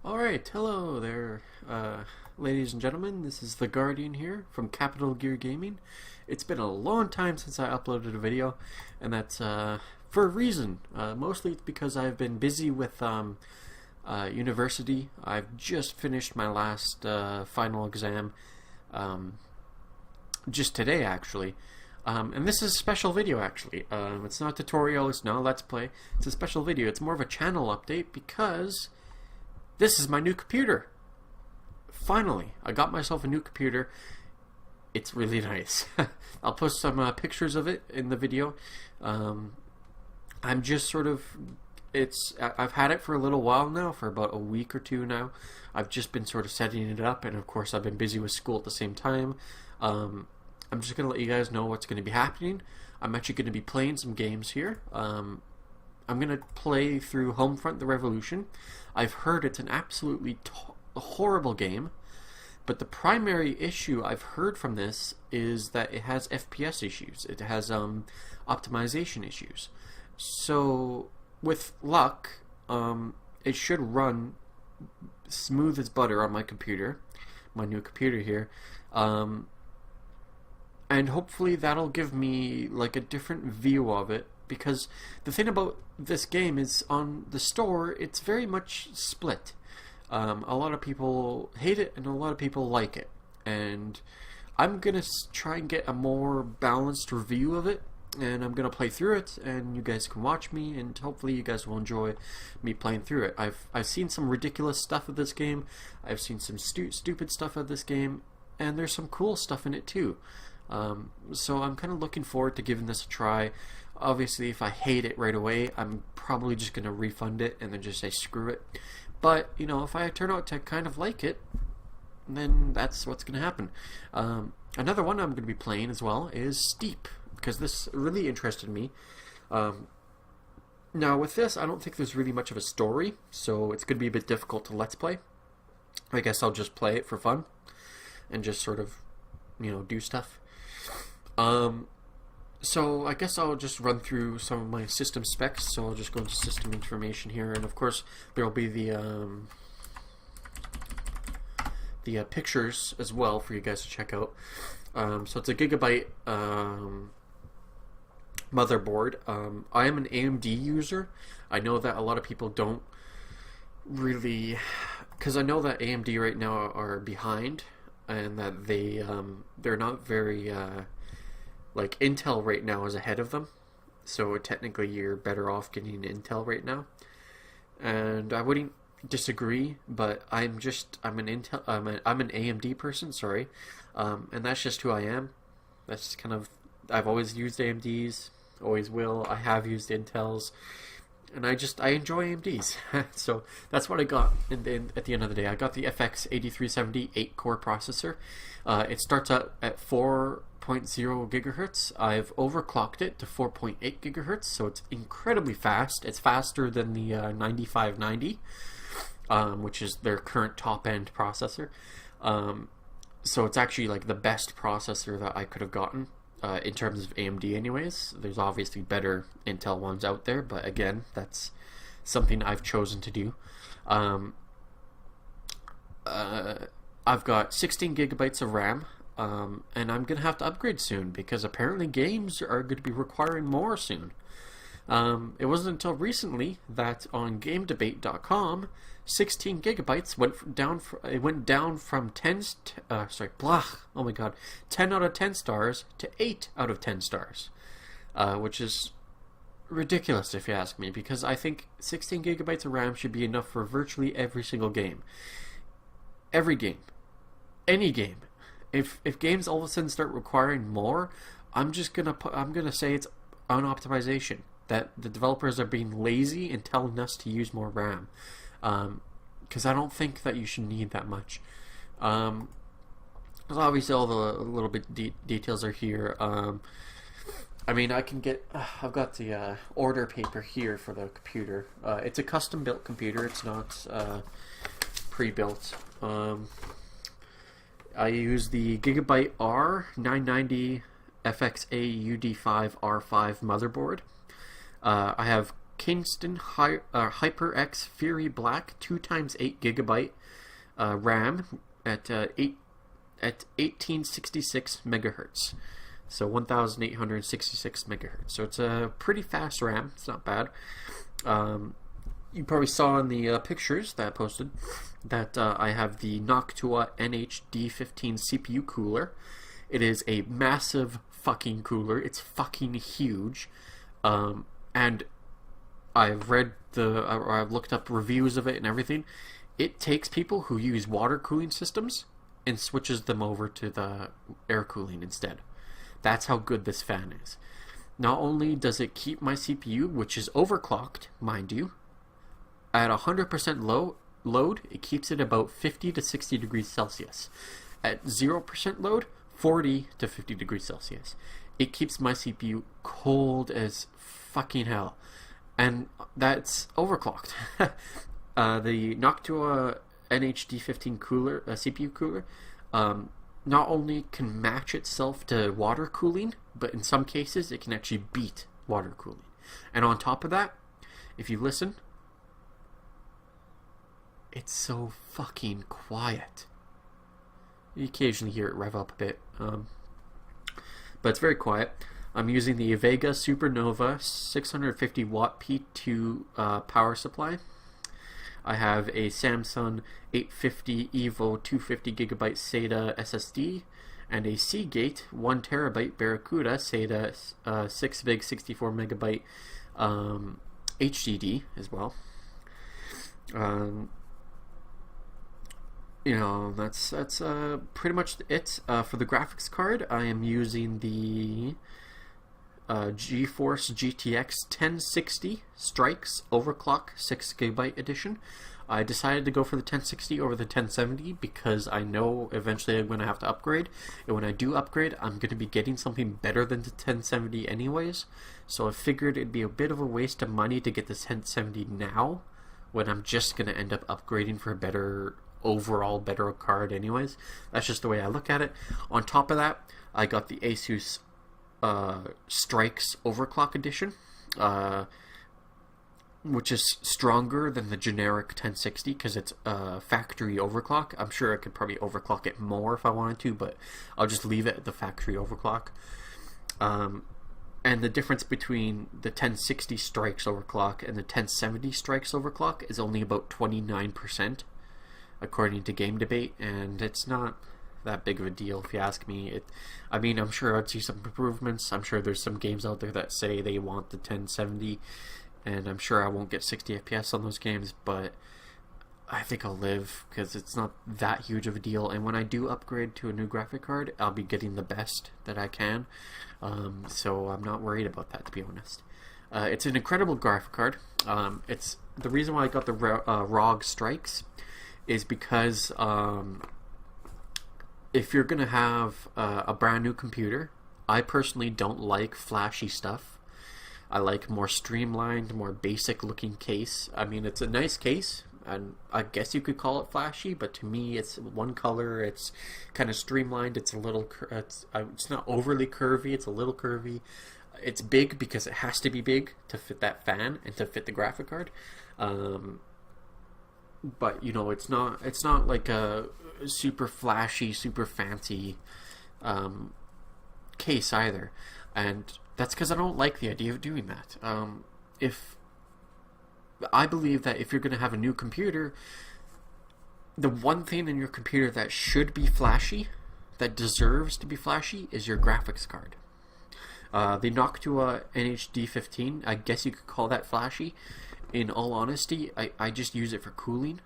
Alright, hello there, ladies and gentlemen. This is the Guardian here from Capital Gear Gaming. It's been a long time since I uploaded a video, and that's for a reason. Mostly it's because I've been busy with university. I've just finished my last final exam just today, actually. And this is a special video, actually. It's not a tutorial, it's not a Let's Play. It's a special video. It's more of a channel update because this is my new computer. Finally, I got myself a new computer. It's really nice. I'll post some pictures of it in the video. I'm just sort of... I've had it for a little while now, for about a week or two now. I've just been sort of setting it up, and of course I've been busy with school at the same time. I'm just going to let you guys know what's going to be happening. I'm actually going to be playing some games here. I'm going to play through Homefront: The Revolution. I've heard it's an absolutely horrible game, but the primary issue I've heard from this is that it has FPS issues. It has optimization issues. So, with luck, it should run smooth as butter on my computer, my new computer here. And hopefully that'll give me like a different view of it, because the thing about this game is on the store it's very much split. A lot of people hate it and a lot of people like it, and I'm gonna try and get a more balanced review of it, and I'm gonna play through it and you guys can watch me, and hopefully you guys will enjoy me playing through it. I've seen some ridiculous stuff of this game, I've seen some stupid stuff of this game, and there's some cool stuff in it too. So I'm kind of looking forward to giving this a try. Obviously, if I hate it right away, I'm probably just going to refund it and then just say screw it. But, you know, if I turn out to kind of like it, then that's what's going to happen. Another one I'm going to be playing as well is Steep, because this really interested me. Now, with this, I don't think there's really much of a story, so it's going to be a bit difficult to Let's Play. I guess I'll just play it for fun and just sort of, you know, do stuff. So I guess I'll just run through some of my system specs. So I'll just go into system information here, and of course there will be the pictures as well for you guys to check out. So it's a Gigabyte motherboard. I am an AMD user. I know that a lot of people don't really, because I know that AMD right now are behind, and that they're not very like Intel right now is ahead of them, so technically you're better off getting Intel right now. And I wouldn't disagree, but I'm an AMD person, sorry, and that's just who I am. That's kind of, I've always used AMDs, always will. I have used Intels, and I enjoy AMDs. So that's what I got at the end of the day. I got the FX 8370 8-core processor. It starts out at 4.0 gigahertz. I've overclocked it to 4.8 gigahertz, so it's incredibly fast. It's faster than the 9590, which is their current top-end processor. So it's actually like the best processor that I could have gotten. In terms of AMD anyways. There's obviously better Intel ones out there, but again, that's something I've chosen to do. I've got 16 gigabytes of RAM, and I'm going to have to upgrade soon, because apparently games are going to be requiring more soon. It wasn't until recently that on GameDebate.com 16 gigabytes went down from 10 out of 10 stars to 8 out of 10 stars, which is ridiculous if you ask me, because I think 16 gigabytes of RAM should be enough for virtually every single game. Every game. Any game. If games all of a sudden start requiring more, I'm gonna say it's on optimization, that the developers are being lazy and telling us to use more RAM. Because I don't think that you should need that much. Obviously all the little bit details are here. I mean, I've got the order paper here for the computer. It's a custom built computer, it's not pre-built. I use the Gigabyte R990 FXA UD5 R5 motherboard. I have Kingston HyperX Fury Black 2x8 GB RAM at 1866 megahertz. So 1866 megahertz. So it's a pretty fast RAM. It's not bad. You probably saw in the pictures that I posted that I have the Noctua NH-D15 CPU cooler. It is a massive fucking cooler. It's fucking huge. And I've I've looked up reviews of it and everything. It takes people who use water cooling systems and switches them over to the air cooling instead. That's how good this fan is. Not only does it keep my CPU, which is overclocked, mind you, at 100% load, it keeps it about 50 to 60 degrees Celsius. At 0% load, 40 to 50 degrees Celsius. It keeps my CPU cold as fucking hell. And that's overclocked. The Noctua NH-D15 cooler, CPU cooler, not only can match itself to water cooling, but in some cases it can actually beat water cooling. And on top of that, if you listen, it's so fucking quiet. You occasionally hear it rev up a bit, but it's very quiet. I'm using the Vega Supernova 650 watt P2 power supply. I have a Samsung 850 EVO 250GB SATA SSD and a Seagate 1TB Barracuda SATA 6VIG 64MB HDD as well. You know, that's pretty much it. For the graphics card, I am using the GeForce GTX 1060 Strix Overclock 6GB edition. I decided to go for the 1060 over the 1070 because I know eventually I'm going to have to upgrade. And when I do upgrade, I'm going to be getting something better than the 1070 anyways. So I figured it'd be a bit of a waste of money to get the 1070 now when I'm just going to end up upgrading for a better card anyways. That's just the way I look at it. On top of that, I got the Asus Strix Overclock edition, which is stronger than the generic 1060 because it's factory overclock. I'm sure I could probably overclock it more if I wanted to, but I'll just leave it at the factory overclock. And the difference between the 1060 Strix overclock and the 1070 Strix overclock is only about 29%, according to Game Debate, and it's not that big of a deal if you ask me. I mean, I'm sure I'd see some improvements. I'm sure there's some games out there that say they want the 1070, and I'm sure I won't get 60 FPS on those games, but I think I'll live because it's not that huge of a deal. And when I do upgrade to a new graphic card, I'll be getting the best that I can, so I'm not worried about that, to be honest. It's an incredible graphic card. It's the reason why I got the ROG Strix is because if you're gonna have a brand new computer, I personally don't like flashy stuff. I like more streamlined, more basic looking case. I mean, it's a nice case, and I guess you could call it flashy, but to me it's one color, it's kind of streamlined, it's a little it's not overly curvy, it's a little curvy. It's big because it has to be big to fit that fan and to fit the graphic card. But you know, it's not like a super flashy, super fancy case either, and that's because I don't like the idea of doing that. If I believe that if you're going to have a new computer, the one thing in your computer that should be flashy, that deserves to be flashy, is your graphics card. The Noctua NH-D15, I guess you could call that flashy. In all honesty, I just use it for cooling.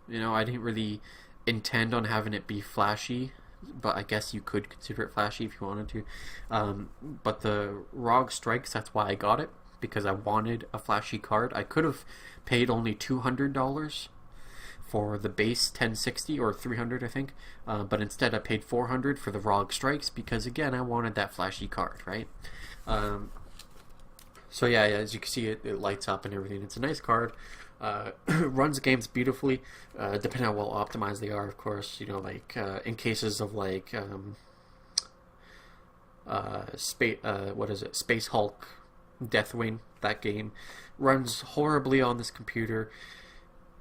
You know, I didn't really intend on having it be flashy, but I guess you could consider it flashy if you wanted to. But the ROG Strix, that's why I got it, because I wanted a flashy card. I could have paid only $200 for the base 1060, or $300 I think, but instead I paid $400 for the ROG Strix because, again, I wanted that flashy card, right? So yeah, as you can see, it lights up and everything. It's a nice card. Runs games beautifully, depending on how well optimized they are, of course. You know, like in cases of like Space Hulk, Deathwing, that game. runs horribly on this computer.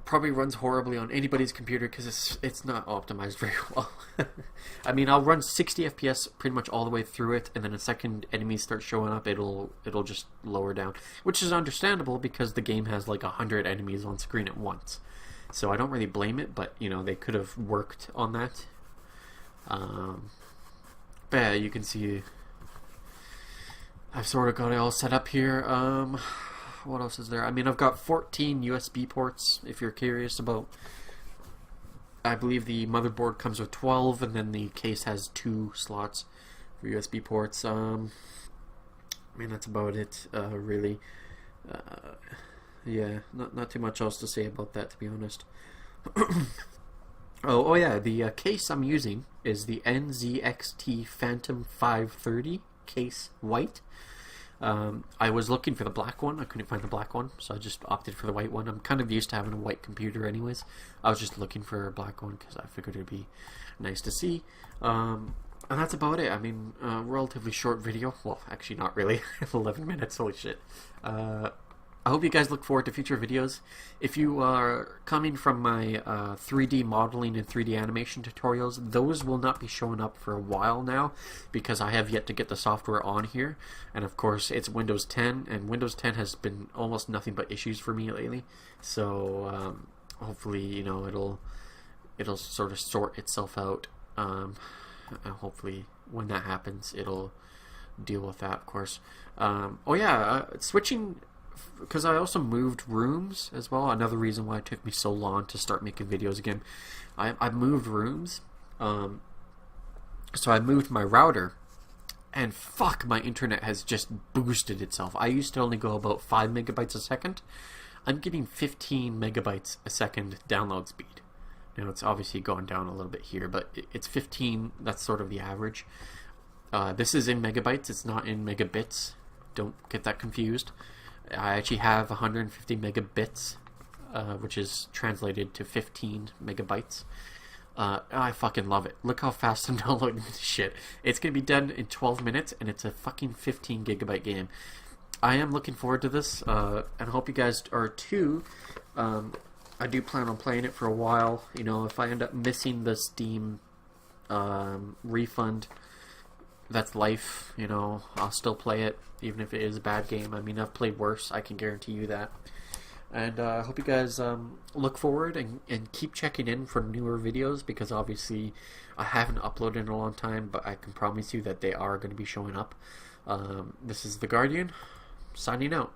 Probably runs horribly on anybody's computer because it's not optimized very well. I mean, I'll run 60 FPS pretty much all the way through it, and then a second enemies start showing up, it'll just lower down, which is understandable because the game has like 100 enemies on screen at once. So I don't really blame it, but you know, they could have worked on that. But yeah, you can see I've sort of got it all set up here. What else is there? I mean, I've got 14 USB ports, if you're curious about. I believe the motherboard comes with 12, and then the case has 2 slots for USB ports. I mean, that's about it, really. Yeah, not too much else to say about that, to be honest. Oh yeah, the case I'm using is the NZXT Phantom 530 case white. I was looking for the black one. I couldn't find the black one, so I just opted for the white one. I'm kind of used to having a white computer anyways. I was just looking for a black one because I figured it'd be nice to see. And that's about it. I mean, relatively short video. Well, actually not really. 11 minutes, holy shit. I hope you guys look forward to future videos. If you are coming from my 3D modeling and 3D animation tutorials, those will not be showing up for a while now because I have yet to get the software on here. And of course, it's Windows 10, and Windows 10 has been almost nothing but issues for me lately. So hopefully, you know, it'll sort of sort itself out. And hopefully, when that happens, it'll deal with that, of course. Oh yeah, switching. Because I also moved rooms as well. Another reason why it took me so long to start making videos again. I moved rooms. So I moved my router. And fuck, my internet has just boosted itself. I used to only go about 5 megabytes a second. I'm getting 15 megabytes a second download speed. Now it's obviously going down a little bit here, but it's 15. That's sort of the average. This is in megabytes. It's not in megabits. Don't get that confused. I actually have 150 megabits, which is translated to 15 megabytes. I fucking love it. Look how fast I'm downloading this shit. It's going to be done in 12 minutes, and it's a fucking 15 gigabyte game. I am looking forward to this, and I hope you guys are too. I do plan on playing it for a while. You know, if I end up missing the Steam refund, that's life, you know. I'll still play it, even if it is a bad game. I mean, I've played worse, I can guarantee you that. And I hope you guys look forward and keep checking in for newer videos, because obviously I haven't uploaded in a long time, but I can promise you that they are going to be showing up. This is The Guardian, signing out.